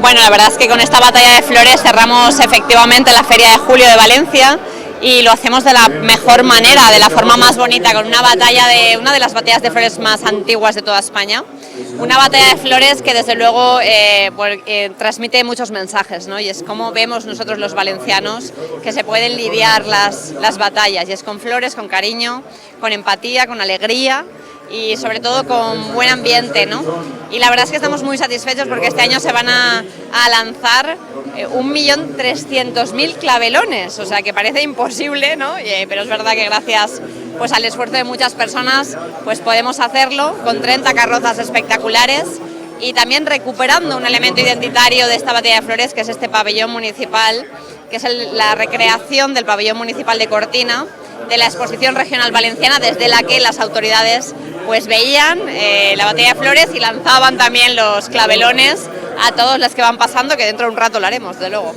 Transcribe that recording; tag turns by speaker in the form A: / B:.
A: Bueno, la verdad es que con esta batalla de flores cerramos efectivamente la Feria de Julio de Valencia y lo hacemos de la mejor manera, de la forma más bonita, con una batalla de una de las batallas de flores más antiguas de toda España. Una batalla de flores que desde luego transmite muchos mensajes, ¿no? Y es como vemos nosotros los valencianos que se pueden lidiar las batallas, y es con flores, con cariño, con empatía, con alegría y sobre todo con buen ambiente, ¿no? Y la verdad es que estamos muy satisfechos porque este año se van a lanzar 1.300.000 clavelones, o sea que parece imposible, ¿no? Pero es verdad que gracias pues al esfuerzo de muchas personas pues podemos hacerlo con 30 carrozas espectaculares y también recuperando un elemento identitario de esta batalla de flores, que es este pabellón municipal, que es la recreación del pabellón municipal de Cortina, de la exposición regional valenciana, desde la que las autoridades pues veían la batalla de flores y lanzaban también los clavelones a todos los que van pasando, que dentro de un rato lo haremos, de luego.